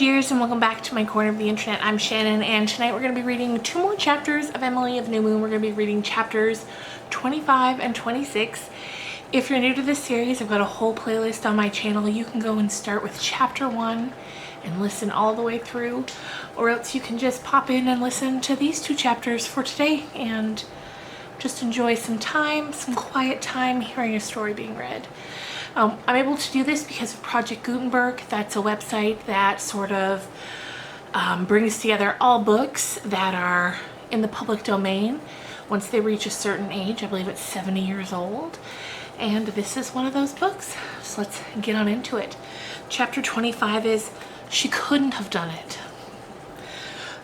dears, and welcome back to my corner of the internet. I'm Shannon, and tonight we're going to be reading 2 more chapters of Emily of New Moon. We're going to be reading chapters 25 and 26. If you're new to this series, I've got a whole playlist on my channel. You can go and start with chapter 1 and listen all the way through, or else you can just pop in and listen to these 2 chapters for today and just enjoy some quiet time hearing a story being read. I'm able to do this because of Project Gutenberg. That's a website that sort of brings together all books that are in the public domain once they reach a certain age. I believe it's 70 years old. And this is one of those books. So let's get on into it. Chapter 25 is She Couldn't Have Done It.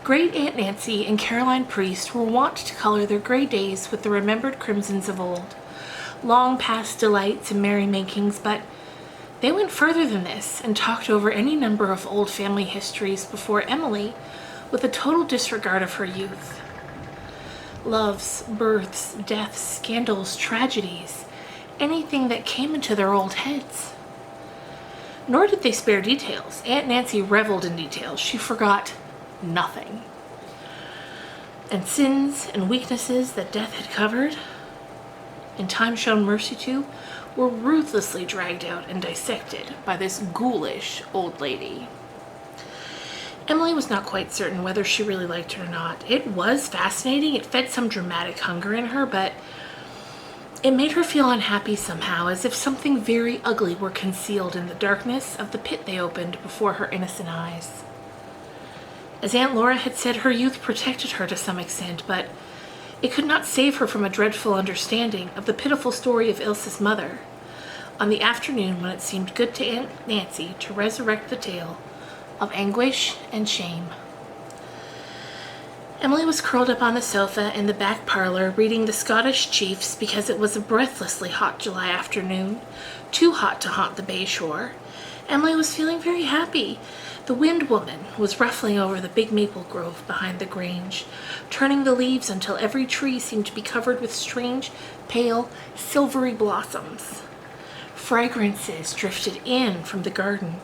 Great Aunt Nancy and Caroline Priest were wont to color their gray days with the remembered crimsons of old. Long past delights and merrymakings, but they went further than this and talked over any number of old family histories before Emily, with a total disregard of her youth. Loves, births, deaths, scandals, tragedies, anything that came into their old heads. Nor did they spare details. Aunt Nancy reveled in details. She forgot nothing. And sins and weaknesses that death had covered and time shown mercy to, were ruthlessly dragged out and dissected by this ghoulish old lady. Emily was not quite certain whether she really liked it or not. It was fascinating, it fed some dramatic hunger in her, but it made her feel unhappy somehow, as if something very ugly were concealed in the darkness of the pit they opened before her innocent eyes. As Aunt Laura had said, her youth protected her to some extent, but it could not save her from a dreadful understanding of the pitiful story of Ilse's mother, on the afternoon when it seemed good to Aunt Nancy to resurrect the tale of anguish and shame. Emily was curled up on the sofa in the back parlor reading the Scottish Chiefs because it was a breathlessly hot July afternoon, too hot to haunt the bay shore. Emily was feeling very happy. The Wind Woman was ruffling over the big maple grove behind the grange, turning the leaves until every tree seemed to be covered with strange, pale, silvery blossoms. Fragrances drifted in from the garden.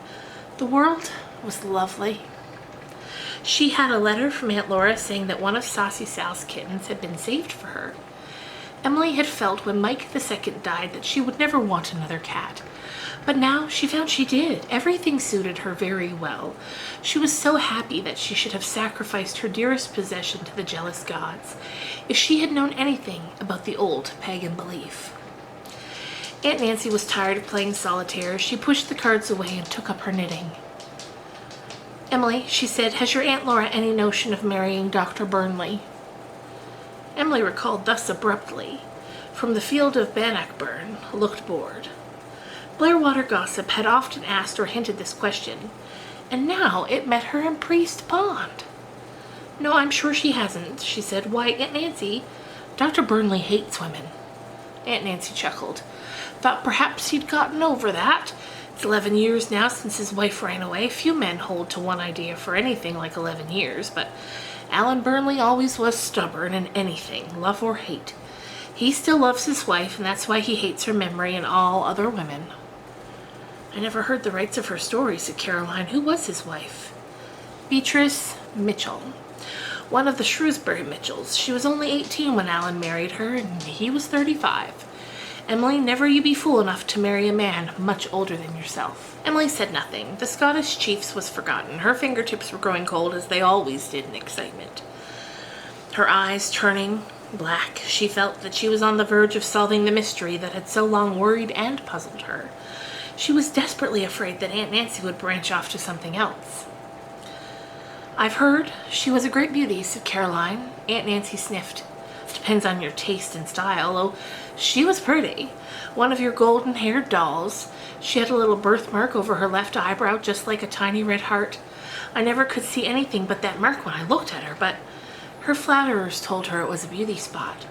The world was lovely. She had a letter from Aunt Laura saying that one of Saucy Sal's kittens had been saved for her. Emily had felt when Mike II died that she would never want another cat. But now she found she did. Everything suited her very well. She was so happy that she should have sacrificed her dearest possession to the jealous gods, if she had known anything about the old pagan belief. Aunt Nancy was tired of playing solitaire. She pushed the cards away and took up her knitting. "Emily," she said, "has your Aunt Laura any notion of marrying Dr. Burnley?" Emily recalled thus abruptly, from the field of Bannockburn, looked bored. Blairwater gossip had often asked or hinted this question, and now it met her in Priest Pond. "No, I'm sure she hasn't," she said. "Why, Aunt Nancy, Dr. Burnley hates women." Aunt Nancy chuckled. "Thought perhaps he'd gotten over that. It's 11 years now since his wife ran away. Few men hold to one idea for anything like 11 years, but Alan Burnley always was stubborn in anything, love or hate. He still loves his wife, and that's why he hates her memory and all other women." "I never heard the rights of her story," said Caroline. "Who was his wife?" "Beatrice Mitchell, one of the Shrewsbury Mitchells. She was only 18 when Alan married her, and he was 35. Emily, never you be fool enough to marry a man much older than yourself." Emily said nothing. The Scottish Chiefs was forgotten. Her fingertips were growing cold, as they always did in excitement. Her eyes turning black, she felt that she was on the verge of solving the mystery that had so long worried and puzzled her. She was desperately afraid that Aunt Nancy would branch off to something else. "I've heard she was a great beauty," said Caroline. Aunt Nancy sniffed. "Depends on your taste and style. Oh, she was pretty. One of your golden-haired dolls. She had a little birthmark over her left eyebrow, just like a tiny red heart. I never could see anything but that mark when I looked at her, but her flatterers told her it was a beauty spot.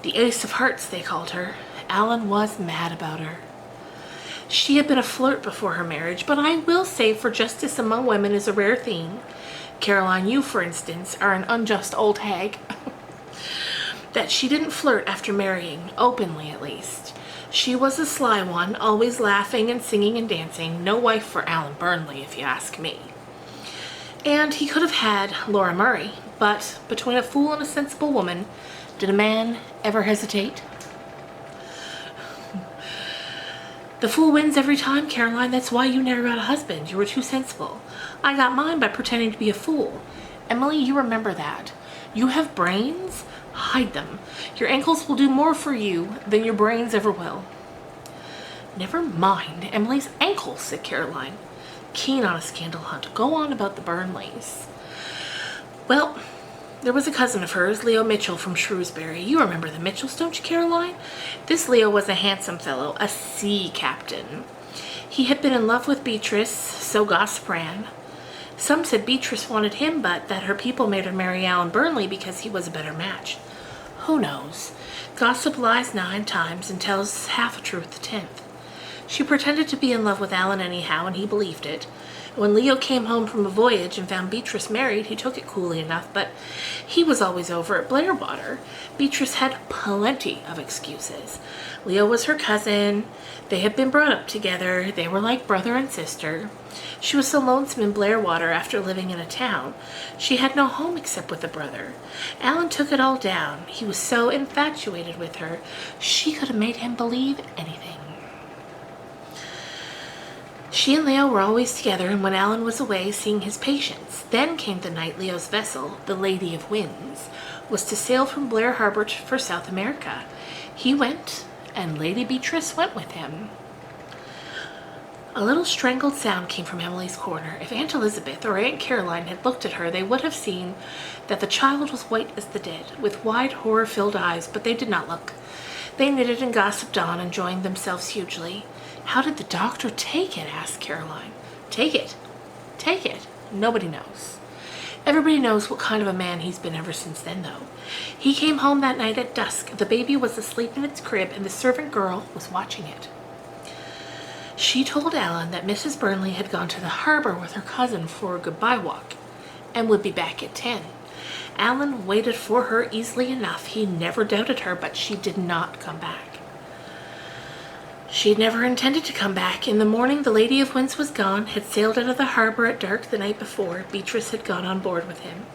The Ace of Hearts, they called her. Alan was mad about her. She had been a flirt before her marriage, but I will say, for justice among women is a rare thing. Caroline, you, for instance, are an unjust old hag. That she didn't flirt after marrying, openly at least. She was a sly one, always laughing and singing and dancing. No wife for Alan Burnley, if you ask me. And he could have had Laura Murray, but between a fool and a sensible woman, did a man ever hesitate? The fool wins every time, Caroline. That's why you never got a husband. You were too sensible. I got mine by pretending to be a fool. Emily, you remember that. You have brains? Hide them. Your ankles will do more for you than your brains ever will. Never mind Emily's ankles, said Caroline, keen on a scandal hunt. Go on about the Burnleys. Well, there was a cousin of hers, Leo Mitchell from Shrewsbury. You remember the Mitchells, don't you, Caroline? This Leo was a handsome fellow, a sea captain. He had been in love with Beatrice, so gossip ran. Some said Beatrice wanted him, but that her people made her marry Alan Burnley because he was a better match. Who knows? Gossip lies 9 times and tells half a truth the 10th. She pretended to be in love with Alan anyhow, and he believed it. When Leo came home from a voyage and found Beatrice married, he took it coolly enough, but he was always over at Blairwater. Beatrice had plenty of excuses. Leo was her cousin. They had been brought up together. They were like brother and sister. She was so lonesome in Blairwater after living in a town. She had no home except with a brother. Alan took it all down. He was so infatuated with her. She could have made him believe anything. She and Leo were always together, and when Alan was away seeing his patients, then came the night Leo's vessel, the Lady of Winds, was to sail from Blair Harbor for South America. He went, and Lady Beatrice went with him. A little strangled sound came from Emily's corner. If Aunt Elizabeth or Aunt Caroline had looked at her, they would have seen that the child was white as the dead, with wide, horror-filled eyes, but they did not look. They knitted and gossiped on, enjoying themselves hugely. How did the doctor take it? Asked Caroline. Take it? Take it? Nobody knows. Everybody knows what kind of a man he's been ever since then, though. He came home that night at dusk. The baby was asleep in its crib, and the servant girl was watching it. She told Alan that Mrs. Burnley had gone to the harbor with her cousin for a goodbye walk, and would be back at 10. Alan waited for her easily enough. He never doubted her, but she did not come back. She had never intended to come back. In the morning, the Lady of Winds was gone, had sailed out of the harbor at dark the night before. Beatrice had gone on board with him.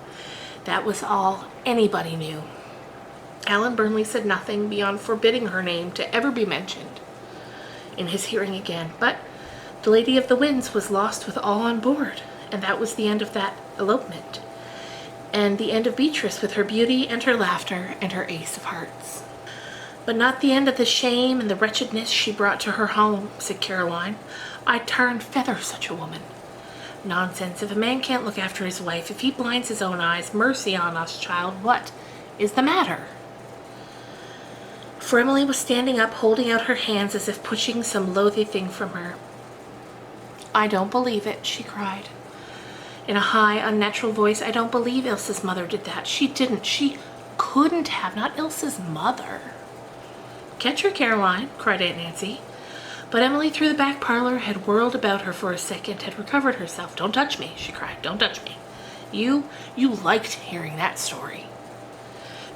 That was all anybody knew. Alan Burnley said nothing beyond forbidding her name to ever be mentioned in his hearing again. But the Lady of the Winds was lost with all on board, and that was the end of that elopement, and the end of Beatrice with her beauty and her laughter and her ace of hearts. But not the end of the shame and the wretchedness she brought to her home, said Caroline. I'd tar and feather such a woman. Nonsense. If a man can't look after his wife, if he blinds his own eyes, mercy on us, child. What is the matter? For Emily was standing up, holding out her hands as if pushing some loathy thing from her. I don't believe it, she cried. In a high, unnatural voice, I don't believe Ilse's mother did that. She didn't. She couldn't have. Not Ilse's mother. Catch her, Caroline, cried Aunt Nancy. But Emily, through the back parlor, had whirled about her for a second, had recovered herself. Don't touch me, she cried. Don't touch me. You liked hearing that story.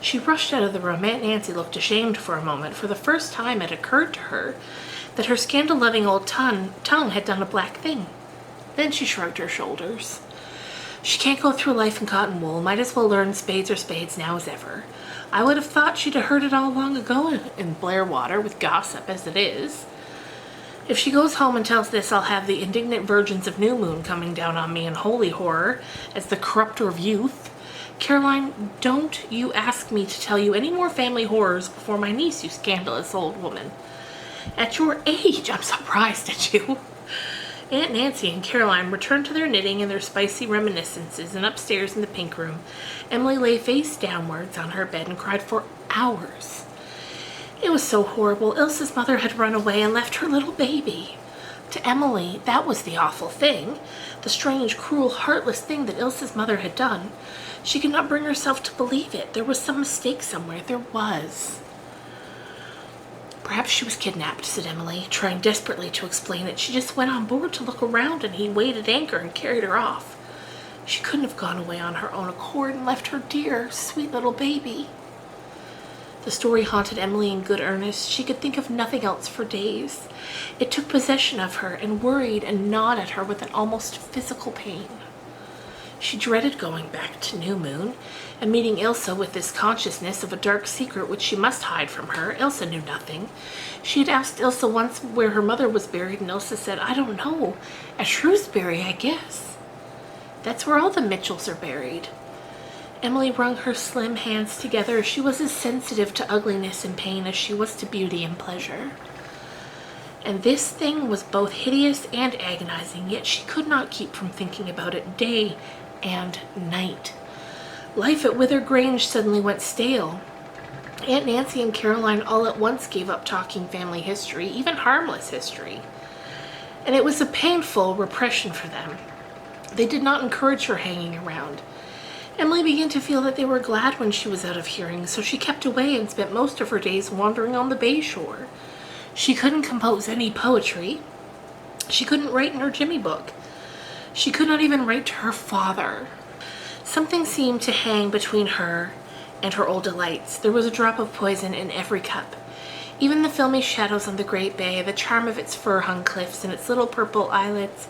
She rushed out of the room. Aunt Nancy looked ashamed for a moment. For the first time it occurred to her that her scandal-loving old tongue had done a black thing. Then she shrugged her shoulders. She can't go through life in cotton wool. Might as well learn spades are spades now as ever. I would have thought she'd have heard it all long ago in Blairwater with gossip as it is. If she goes home and tells this, I'll have the indignant virgins of New Moon coming down on me in holy horror as the corrupter of youth. Caroline, don't you ask me to tell you any more family horrors before my niece, you scandalous old woman. At your age, I'm surprised at you. Aunt Nancy and Caroline returned to their knitting and their spicy reminiscences, and upstairs in the pink room, Emily lay face downwards on her bed and cried for hours. It was so horrible. Ilse's mother had run away and left her little baby. To Emily, that was the awful thing, the strange, cruel, heartless thing that Ilse's mother had done. She could not bring herself to believe it. There was some mistake somewhere. There was. Perhaps she was kidnapped, said Emily, trying desperately to explain it. She just went on board to look around, and he weighed at anchor and carried her off. She couldn't have gone away on her own accord and left her dear, sweet little baby. The story haunted Emily in good earnest. She could think of nothing else for days. It took possession of her and worried and gnawed at her with an almost physical pain. She dreaded going back to New Moon and meeting Ilsa with this consciousness of a dark secret which she must hide from her. Ilsa knew nothing. She had asked Ilsa once where her mother was buried, and Ilsa said, "I don't know. At Shrewsbury, I guess. That's where all the Mitchells are buried." Emily wrung her slim hands together. She was as sensitive to ugliness and pain as she was to beauty and pleasure. And this thing was both hideous and agonizing, yet she could not keep from thinking about it day and night. Life at Wither Grange suddenly went stale. Aunt Nancy and Caroline all at once gave up talking family history, even harmless history. And it was a painful repression for them. They did not encourage her hanging around. Emily began to feel that they were glad when she was out of hearing, so she kept away and spent most of her days wandering on the bay shore. She couldn't compose any poetry. She couldn't write in her Jimmy book. She could not even write to her father. Something seemed to hang between her and her old delights. There was a drop of poison in every cup. Even the filmy shadows on the great bay, the charm of its fir-hung cliffs and its little purple islets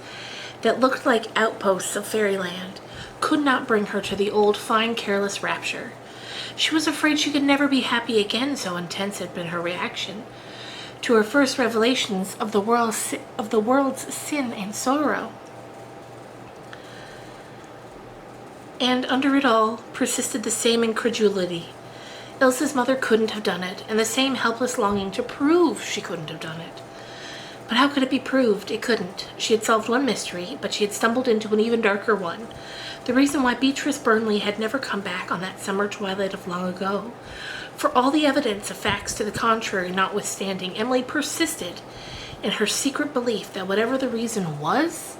that looked like outposts of fairyland, could not bring her to the old, fine, careless rapture. She was afraid she could never be happy again, so intense had been her reaction to her first revelations of the world's sin and sorrow. And under it all persisted the same incredulity. Ilsa's mother couldn't have done it, and the same helpless longing to prove she couldn't have done it. But how could it be proved? It couldn't. She had solved one mystery, but she had stumbled into an even darker one. The reason why Beatrice Burnley had never come back on that summer twilight of long ago. For all the evidence of facts to the contrary notwithstanding, Emily persisted in her secret belief that whatever the reason was,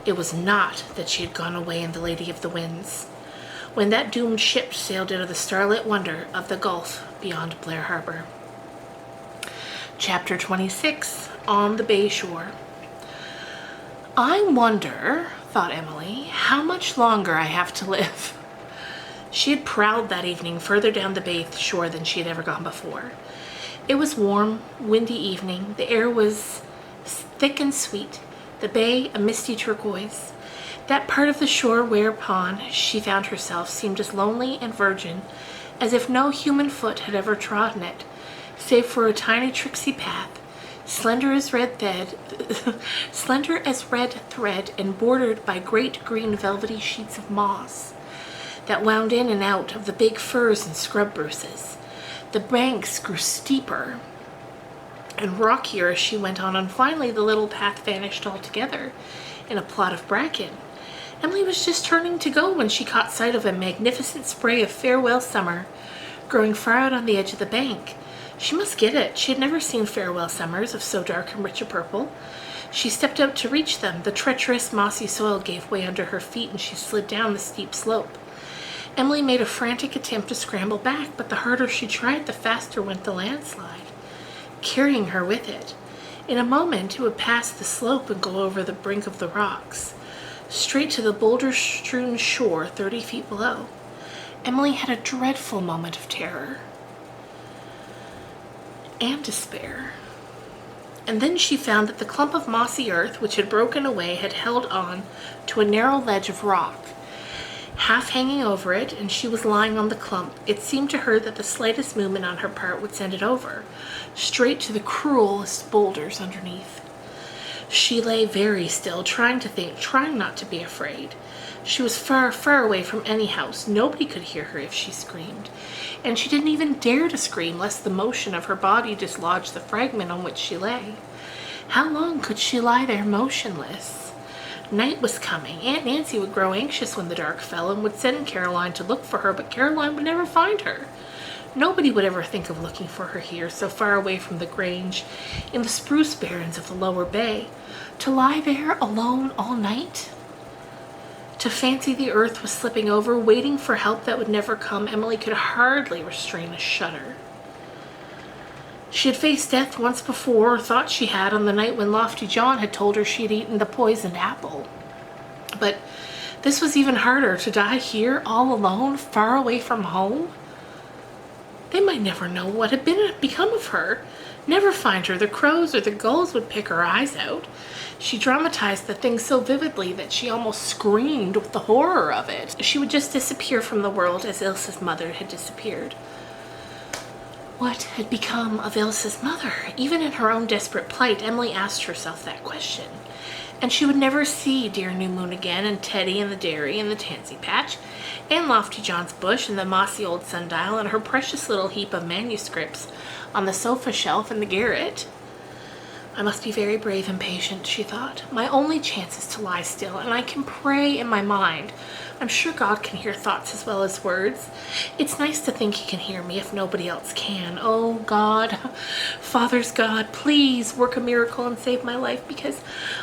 it was not that she had gone away in the Lady of the Winds, when that doomed ship sailed into the starlit wonder of the Gulf beyond Blair Harbor. Chapter 26, On the Bay Shore. I wonder, thought Emily, how much longer I have to live. She had prowled that evening further down the bay shore than she had ever gone before. It was warm, windy evening. The air was thick and sweet, the bay a misty turquoise. That part of the shore whereupon she found herself seemed as lonely and virgin as if no human foot had ever trodden it, save for a tiny tricksy path, slender as red thread and bordered by great green velvety sheets of moss that wound in and out of the big firs and scrub spruces. The banks grew steeper and rockier as she went on, and finally the little path vanished altogether in a plot of bracken. Emily was just turning to go when she caught sight of a magnificent spray of farewell summer growing far out on the edge of the bank. She must get it. She had never seen farewell summers of so dark and rich a purple. She stepped out to reach them. The treacherous mossy soil gave way under her feet and she slid down the steep slope. Emily made a frantic attempt to scramble back, but the harder she tried, the faster went the landslide, carrying her with it. In a moment, it would pass the slope and go over the brink of the rocks, straight to the boulder-strewn shore 30 feet below. Emily had a dreadful moment of terror and despair. And then she found that the clump of mossy earth, which had broken away, had held on to a narrow ledge of rock, half hanging over it, and she was lying on the clump. It seemed to her that the slightest movement on her part would send it over, straight to the cruelest boulders underneath. She lay very still, trying to think, trying not to be afraid. She was far, far away from any house. Nobody could hear her if she screamed, and she didn't even dare to scream lest the motion of her body dislodge the fragment on which she lay. How long could she lie there motionless? Night was coming. Aunt Nancy would grow anxious when the dark fell and would send Caroline to look for her, but Caroline would never find her. Nobody would ever think of looking for her here, so far away from the Grange, in the spruce barrens of the lower bay. To lie there alone all night? To fancy the earth was slipping over, waiting for help that would never come, Emily could hardly restrain a shudder. She had faced death once before, or thought she had, on the night when Lofty John had told her she had eaten the poisoned apple. But this was even harder, to die here, all alone, far away from home. They might never know what had become of her. never find her. The crows or the gulls would pick her eyes out. She dramatized the thing so vividly that she almost screamed with the horror of it. She would just disappear from the world as Ilse's mother had disappeared. What had become of Ilse's mother? Even in her own desperate plight, Emily asked herself that question. And she would never see dear New Moon again, and Teddy and the dairy and the tansy patch, and Lofty John's bush and the mossy old sundial and her precious little heap of manuscripts on the sofa shelf in the garret. I must be very brave and patient, she thought. My only chance is to lie still, and I can pray in my mind. I'm sure God can hear thoughts as well as words. It's nice to think he can hear me if nobody else can. Oh, God, Father's God, please work a miracle and save my life, because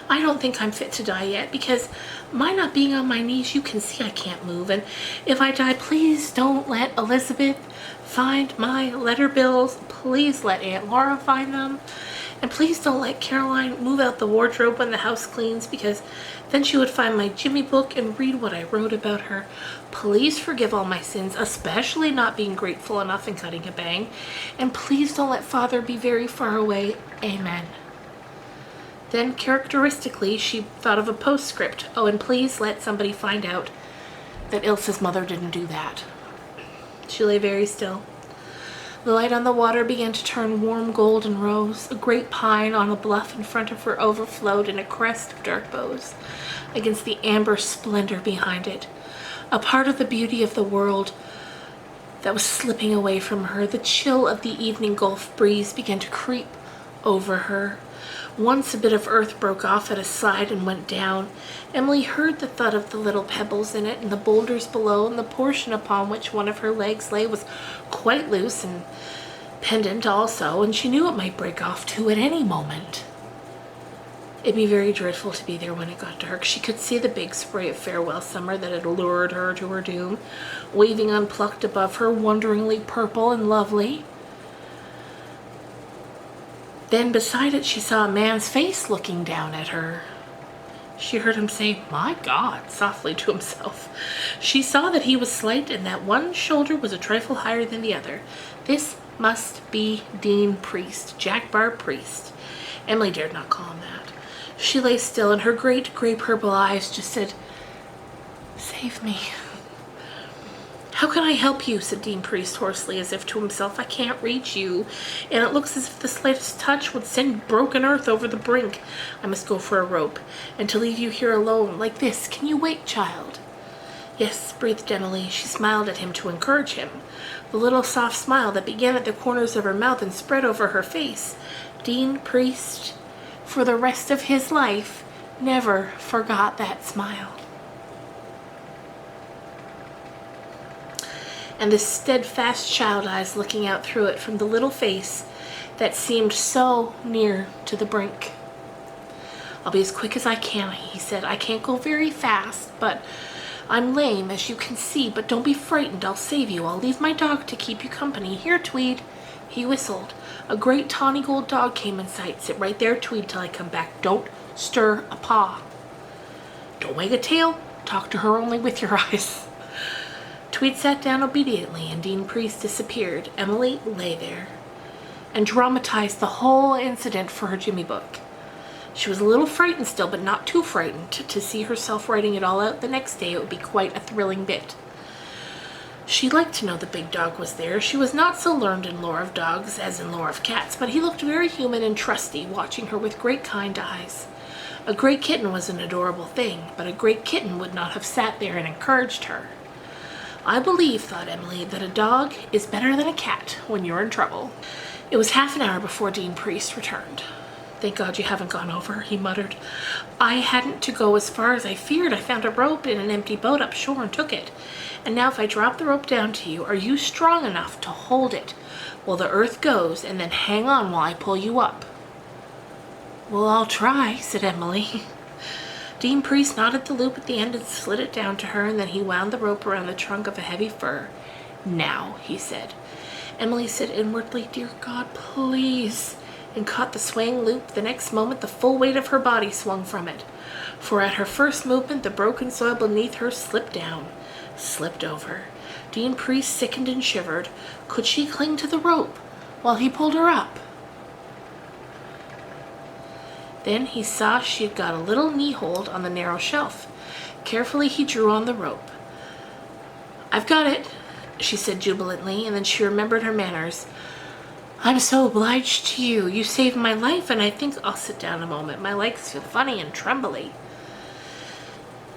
I don't think I'm fit to die yet, because my not being on my knees, you can see I can't move. And if I die, please don't let Elizabeth find my letter bills. Please let Aunt Laura find them. And please don't let Caroline move out the wardrobe when the house cleans, because then she would find my Jimmy book and read what I wrote about her. Please forgive all my sins, especially not being grateful enough and cutting a bang. And please don't let Father be very far away. Amen. Then, characteristically, she thought of a postscript. Oh, and please let somebody find out that Ilse's mother didn't do that. She lay very still. The light on the water began to turn warm gold and rose. A great pine on a bluff in front of her overflowed in a crest of dark boughs against the amber splendor behind it. A part of the beauty of the world that was slipping away from her. The chill of the evening Gulf breeze began to creep over her. Once a bit of earth broke off at a side and went down. Emily heard the thud of the little pebbles in it and the boulders below, and the portion upon which one of her legs lay was quite loose and pendant also, and she knew it might break off too at any moment. It'd be very dreadful to be there when it got dark. She could see the big spray of farewell summer that had lured her to her doom, waving unplucked above her, wonderingly purple and lovely. Then beside it she saw a man's face looking down at her. She heard him say, "My God," softly to himself. She saw that he was slight and that one shoulder was a trifle higher than the other. This must be Dean Priest, Jack Bar Priest. Emily dared not call him that. She lay still, and her great gray purple eyes just said, "Save me." "How can I help you?" said Dean Priest hoarsely, as if to himself. "I can't reach you, and it looks as if the slightest touch would send broken earth over the brink. I must go for a rope, and to leave you here alone, like this. Can you wait, child?" "Yes," breathed Emily. She smiled at him to encourage him. The little soft smile that began at the corners of her mouth and spread over her face. Dean Priest, for the rest of his life, never forgot that smile. And the steadfast child eyes looking out through it from the little face that seemed so near to the brink. "I'll be as quick as I can," he said. "I can't go very fast, but I'm lame, as you can see, but don't be frightened. I'll save you. I'll leave my dog to keep you company. Here, Tweed." He whistled. A great tawny gold dog came in sight. "Sit right there, Tweed, till I come back. Don't stir a paw. Don't wag a tail. Talk to her only with your eyes." Tweed sat down obediently, and Dean Priest disappeared. Emily lay there and dramatized the whole incident for her Jimmy book. She was a little frightened still, but not too frightened. To see herself writing it all out the next day, it would be quite a thrilling bit. She liked to know the big dog was there. She was not so learned in lore of dogs as in lore of cats, but he looked very human and trusty, watching her with great kind eyes. A great kitten was an adorable thing, but a great kitten would not have sat there and encouraged her. "I believe," thought Emily, "that a dog is better than a cat when you're in trouble." It was half an hour before Dean Priest returned. "Thank God you haven't gone over," he muttered. "I hadn't to go as far as I feared. I found a rope in an empty boat up shore and took it. And now if I drop the rope down to you, are you strong enough to hold it while the earth goes and then hang on while I pull you up?" "Well, I'll try," said Emily. Dean Priest knotted the loop at the end and slid it down to her, and then he wound the rope around the trunk of a heavy fir. "Now," he said. Emily said inwardly, "Dear God, please," and caught the swaying loop. The next moment the full weight of her body swung from it, for at her first movement the broken soil beneath her slipped down, slipped over. Dean Priest sickened and shivered. Could she cling to the rope while he pulled her up? Then he saw she had got a little knee-hold on the narrow shelf. Carefully he drew on the rope. "I've got it," she said jubilantly, and then she remembered her manners. "I'm so obliged to you. You saved my life, and I think I'll sit down a moment. My legs feel funny and trembly."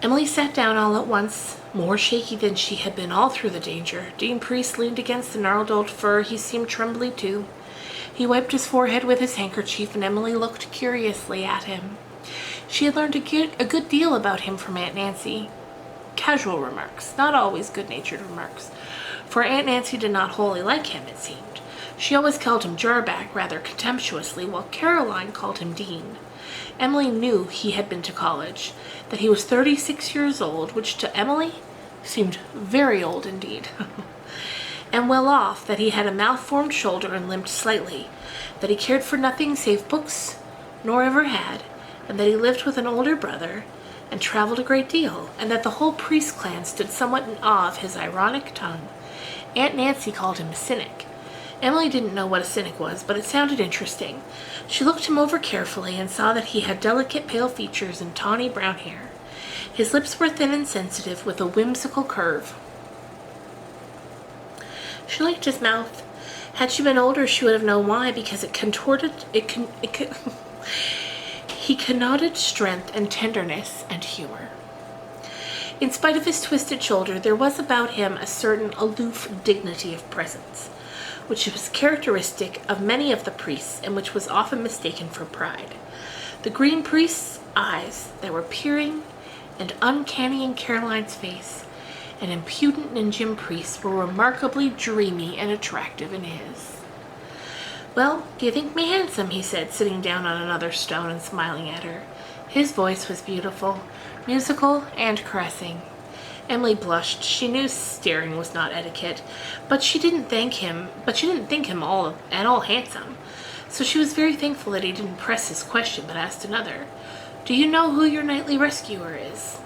Emily sat down all at once, more shaky than she had been all through the danger. Dean Priest leaned against the gnarled old fir. He seemed trembly too. He wiped his forehead with his handkerchief, and Emily looked curiously at him. She had learned a good deal about him from Aunt Nancy. Casual remarks, not always good-natured remarks, for Aunt Nancy did not wholly like him, it seemed. She always called him Jarback rather contemptuously, while Caroline called him Dean. Emily knew he had been to college, that he was 36 years old, which to Emily seemed very old indeed, and well off, that he had a malformed shoulder and limped slightly, that he cared for nothing save books, nor ever had, and that he lived with an older brother, and traveled a great deal, and that the whole Priest clan stood somewhat in awe of his ironic tongue. Aunt Nancy called him a cynic. Emily didn't know what a cynic was, but it sounded interesting. She looked him over carefully and saw that he had delicate pale features and tawny brown hair. His lips were thin and sensitive, with a whimsical curve. She liked his mouth. Had she been older, she would have known why, because he connoted strength and tenderness and humor. In spite of his twisted shoulder, there was about him a certain aloof dignity of presence, which was characteristic of many of the priests and which was often mistaken for pride. The Green Priest's eyes that were peering and uncanny in Caroline's face, and impudent in Jim Priest, were remarkably dreamy and attractive in his. "Well, do you think me handsome?" he said, sitting down on another stone and smiling at her. His voice was beautiful, musical, and caressing. Emily blushed. She knew staring was not etiquette, but she didn't think him at all handsome. So she was very thankful that he didn't press his question, but asked another. "Do you know who your nightly rescuer is?"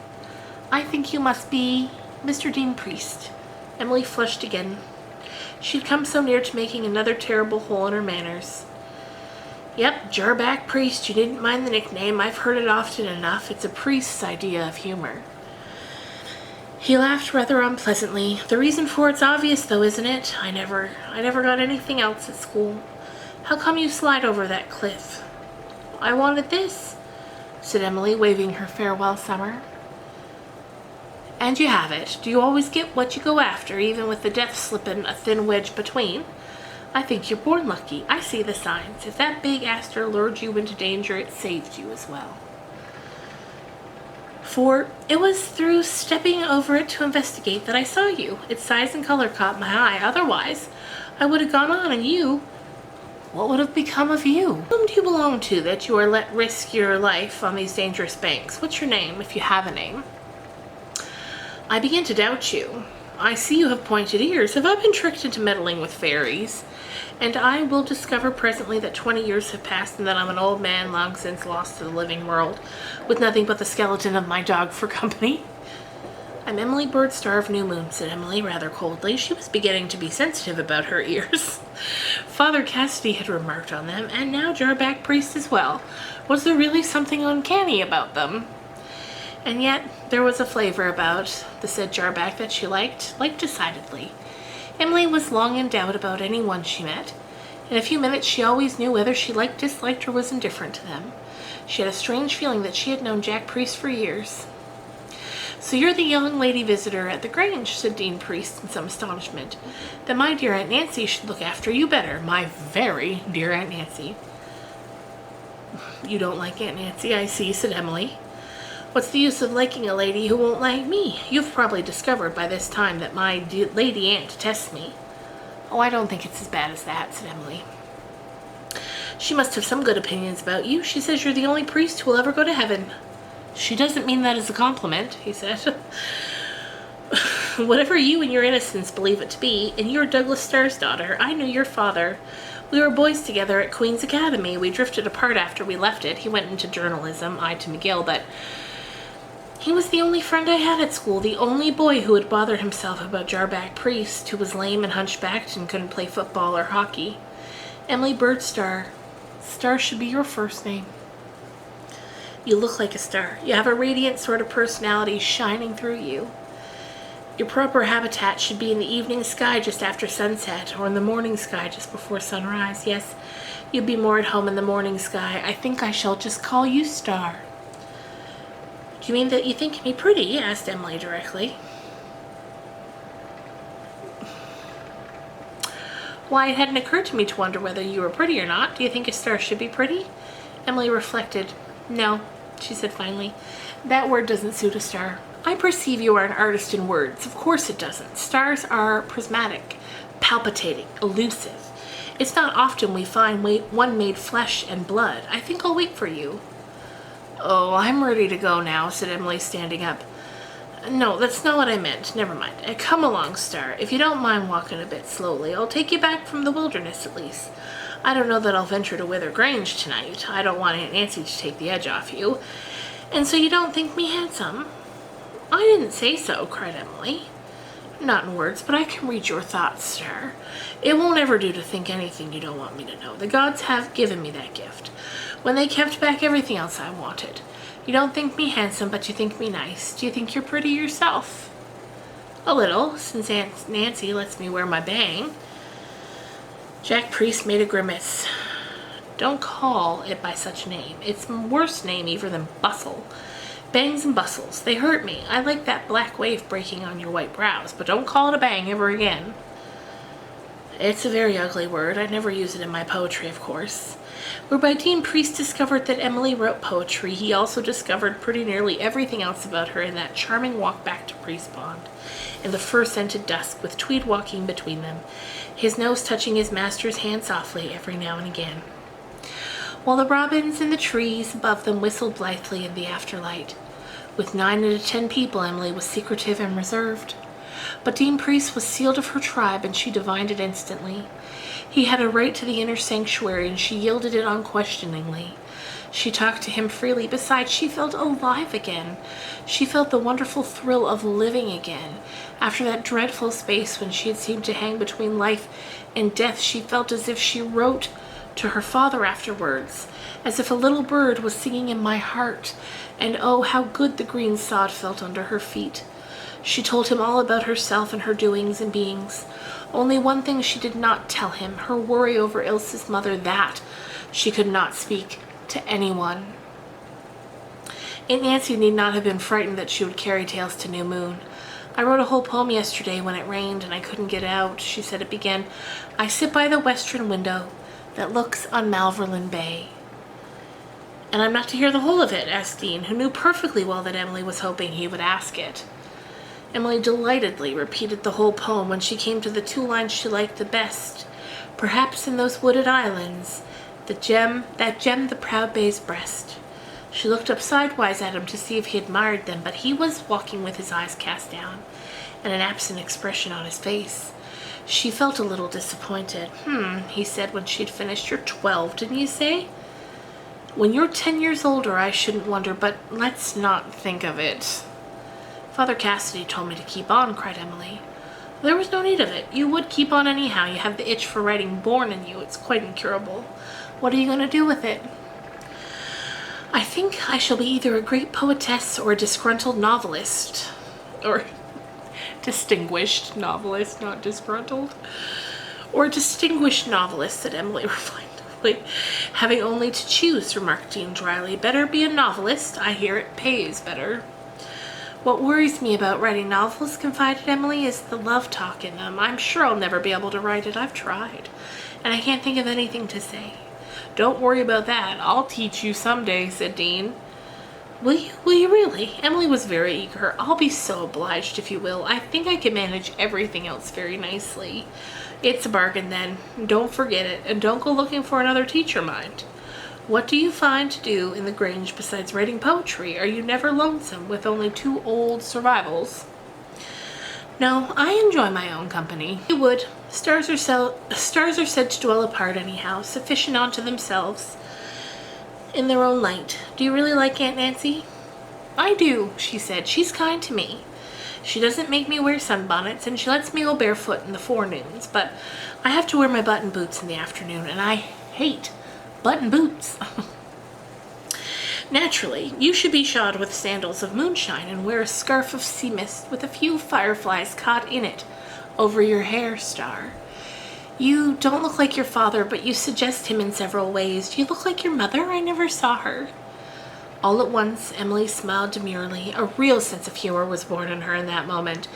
"I think you must be Mr. Dean Priest." Emily flushed again. She had come so near to making another terrible hole in her manners. "Yep, Jarback Priest. You needn't mind the nickname. I've heard it often enough. It's a priest's idea of humor." He laughed rather unpleasantly. "The reason for it's obvious, though, isn't it? I never got anything else at school. How come you slide over that cliff?" "I wanted this," said Emily, waving her farewell summer. "And you have it. Do you always get what you go after, even with the death slipping a thin wedge between? I think you're born lucky. I see the signs. If that big aster lured you into danger, it saved you as well. For it was through stepping over it to investigate that I saw you. Its size and color caught my eye. Otherwise, I would have gone on, and you... What would have become of you? Whom do you belong to that you are let risk your life on these dangerous banks? What's your name, if you have a name?" "I begin to doubt you. I see you have pointed ears. Have I been tricked into meddling with fairies? And I will discover presently that 20 years have passed and that I'm an old man long since lost to the living world, with nothing but the skeleton of my dog for company." "I'm Emily Birdstar of New Moon," said Emily rather coldly. She was beginning to be sensitive about her ears. Father Cassidy had remarked on them, and now Jarback Priest as well. Was there really something uncanny about them? And yet there was a flavor about the said Jarback that she liked decidedly. Emily was long in doubt about anyone she met. In a few minutes she always knew whether she liked, disliked, or was indifferent to them. She had a strange feeling that she had known Jack Priest for years. "So you're the young lady visitor at the Grange," said Dean Priest in some astonishment. "Then my dear Aunt Nancy should look after you better. My very dear Aunt Nancy." "You don't like Aunt Nancy, I see," said Emily. "What's the use of liking a lady who won't like me? You've probably discovered by this time that my lady aunt detests me." "Oh, I don't think it's as bad as that," said Emily. "She must have some good opinions about you. She says you're the only priest who will ever go to heaven." "She doesn't mean that as a compliment," he said. "Whatever you and your innocence believe it to be, and you're Douglas Starr's daughter. I knew your father. We were boys together at Queen's Academy. We drifted apart after we left it. He went into journalism, I to McGill, but he was the only friend I had at school, the only boy who would bother himself about Jarback Priest, who was lame and hunchbacked and couldn't play football or hockey. Emily Birdstar. Star should be your first name." You look like a star. You have a radiant sort of personality shining through you. Your proper habitat should be in the evening sky just after sunset, or in the morning sky just before sunrise. Yes, you'd be more at home in the morning sky. I think I shall just call you Star. Do you mean that you think me pretty? Asked Emily directly. Why, it hadn't occurred to me to wonder whether you were pretty or not. Do you think a star should be pretty? Emily reflected. No, she said finally. That word doesn't suit a star. I perceive you are an artist in words. Of course it doesn't. Stars are prismatic, palpitating, elusive. It's not often we find one made flesh and blood. I think I'll wait for you. Oh, I'm ready to go now, said Emily, standing up. No, that's not what I meant. Never mind. Come along, Star. If you don't mind walking a bit slowly, I'll take you back from the wilderness at least. I don't know that I'll venture to Wither Grange tonight. I don't want Aunt Nancy to take the edge off you. And so you don't think me handsome? I didn't say so, cried Emily. Not in words, but I can read your thoughts, Star. It won't ever do to think anything you don't want me to know. The gods have given me that gift, when they kept back everything else I wanted. You don't think me handsome, but you think me nice. Do you think you're pretty yourself? A little, since Aunt Nancy lets me wear my bang. Jack Priest made a grimace. Don't call it by such a name. It's a worse name even than bustle. Bangs and bustles, they hurt me. I like that black wave breaking on your white brows, but don't call it a bang ever again. It's a very ugly word. I'd never use it in my poetry, of course. Whereby Dean Priest discovered that Emily wrote poetry, he also discovered pretty nearly everything else about her in that charming walk back to Priest Pond, in the fur-scented dusk, with Tweed walking between them, his nose touching his master's hand softly every now and again, while the robins in the trees above them whistled blithely in the afterlight. With 9 out of 10 people, Emily was secretive and reserved. But Dean Priest was sealed of her tribe, and she divined it instantly. He had a right to the inner sanctuary, and she yielded it unquestioningly. She talked to him freely. Besides, she felt alive again. She felt the wonderful thrill of living again. After that dreadful space when she had seemed to hang between life and death, she felt as if she wrote to her father afterwards, as if a little bird was singing in my heart, and oh, how good the green sod felt under her feet. She told him all about herself and her doings and beings. Only one thing she did not tell him, her worry over Ilse's mother, that she could not speak to anyone. Aunt Nancy need not have been frightened that she would carry tales to New Moon. I wrote a whole poem yesterday when it rained and I couldn't get out. She said it began, I sit by the western window that looks on Malverland Bay. And I'm not to hear the whole of it, asked Dean, who knew perfectly well that Emily was hoping he would ask it. Emily delightedly repeated the whole poem when she came to the 2 lines she liked the best. Perhaps in those wooded islands, that gem the proud bay's breast. She looked up sidewise at him to see if he admired them, but he was walking with his eyes cast down and an absent expression on his face. She felt a little disappointed. He said when she'd finished. You're 12, didn't you say? When you're 10 years older, I shouldn't wonder, but let's not think of it. Father Cassidy told me to keep on, cried Emily. There was no need of it. You would keep on anyhow. You have the itch for writing born in you. It's quite incurable. What are you going to do with it? I think I shall be either a great poetess or a disgruntled novelist. Or distinguished novelist, not disgruntled. Or a distinguished novelist, said Emily reflectively. Having only to choose, remarked Dean dryly. Better be a novelist. I hear it pays better. What worries me about writing novels, confided Emily, is the love talk in them. I'm sure I'll never be able to write it. I've tried, and I can't think of anything to say. Don't worry about that. I'll teach you someday, said Dean. Will you really? Emily was very eager. I'll be so obliged if you will. I think I can manage everything else very nicely. It's a bargain then. Don't forget it, and don't go looking for another teacher, mind. What do you find to do in the Grange besides writing poetry? Are you never lonesome with only 2 old survivals? No, I enjoy my own company. You would. Stars are said to dwell apart anyhow, sufficient unto themselves, in their own light. Do you really like Aunt Nancy? I do, she said. She's kind to me. She doesn't make me wear sunbonnets, and she lets me go barefoot in the forenoons, but I have to wear my button boots in the afternoon, and I hate button boots. Naturally, you should be shod with sandals of moonshine and wear a scarf of sea mist with a few fireflies caught in it over your hair, Star. You don't look like your father, but you suggest him in several ways. Do you look like your mother? I never saw her." All at once, Emily smiled demurely. A real sense of humor was born in her in that moment.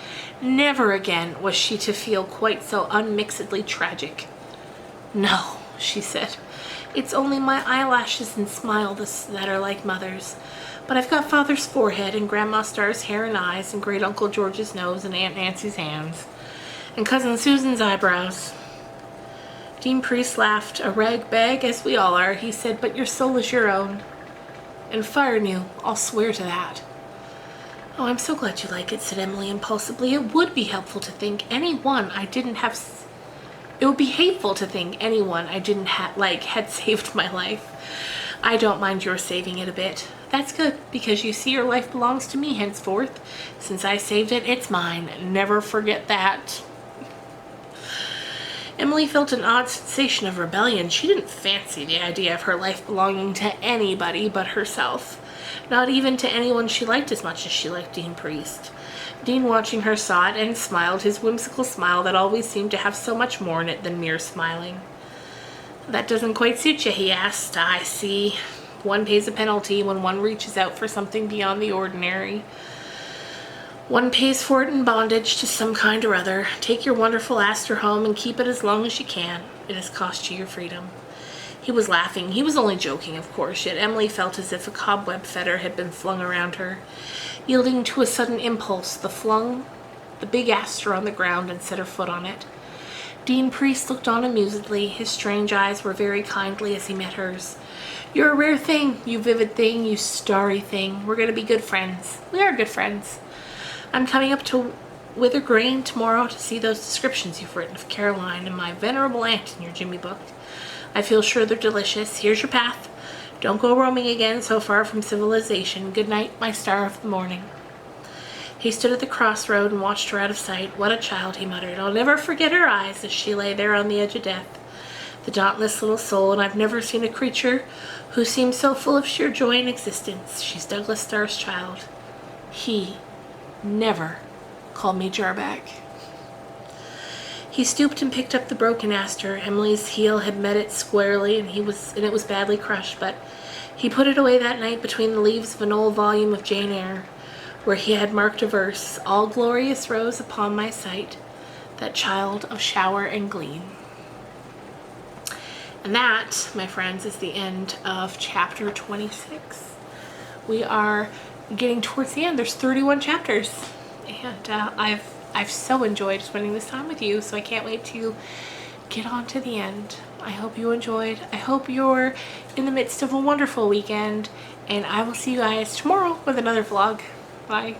Never again was she to feel quite so unmixedly tragic. "No," she said. "It's only my eyelashes and smile that are like mother's. But I've got father's forehead and Grandma Star's hair and eyes and great Uncle George's nose and Aunt Nancy's hands and Cousin Susan's eyebrows." Dean Priest laughed. "A rag bag, as we all are," he said, "but your soul is your own. And fire new, I'll swear to that." "Oh, I'm so glad you like it," said Emily impulsively. "It would be hateful to think anyone I didn't had saved my life. I don't mind your saving it a bit. That's good, because you see your life belongs to me henceforth. Since I saved it, it's mine. Never forget that." Emily felt an odd sensation of rebellion. She didn't fancy the idea of her life belonging to anybody but herself. Not even to anyone she liked as much as she liked Dean Priest. Dean, watching her, saw it and smiled, his whimsical smile that always seemed to have so much more in it than mere smiling. "That doesn't quite suit you?" he asked. "I see. One pays a penalty when one reaches out for something beyond the ordinary. One pays for it in bondage to some kind or other. Take your wonderful Astor home and keep it as long as you can. It has cost you your freedom." He was laughing. He was only joking, of course, yet Emily felt as if a cobweb fetter had been flung around her. Yielding to a sudden impulse, flung the big Astor on the ground and set her foot on it. Dean Priest looked on amusedly. His strange eyes were very kindly as he met hers. "You're a rare thing, you vivid thing, you starry thing. We're going to be good friends. We are good friends. I'm coming up to Wither Grain tomorrow to see those descriptions you've written of Caroline and my venerable aunt in your Jimmy book. I feel sure they're delicious. Here's your path. Don't go roaming again so far from civilization. Good night, my star of the morning." He stood at the crossroad and watched her out of sight. "What a child," he muttered. "I'll never forget her eyes as she lay there on the edge of death. The dauntless little soul, and I've never seen a creature who seemed so full of sheer joy in existence. She's Douglas Starr's child. He never called me Jarback." He stooped and picked up the broken Astor. Emily's heel had met it squarely, and it was badly crushed, but he put it away that night between the leaves of an old volume of Jane Eyre, where he had marked a verse, "All glorious rose upon my sight, that child of shower and gleam." And that, my friends, is the end of chapter 26. We are getting towards the end. There's 31 chapters, and I've so enjoyed spending this time with you, so I can't wait to get on to the end. I hope you enjoyed. I hope you're in the midst of a wonderful weekend, and I will see you guys tomorrow with another vlog. Bye.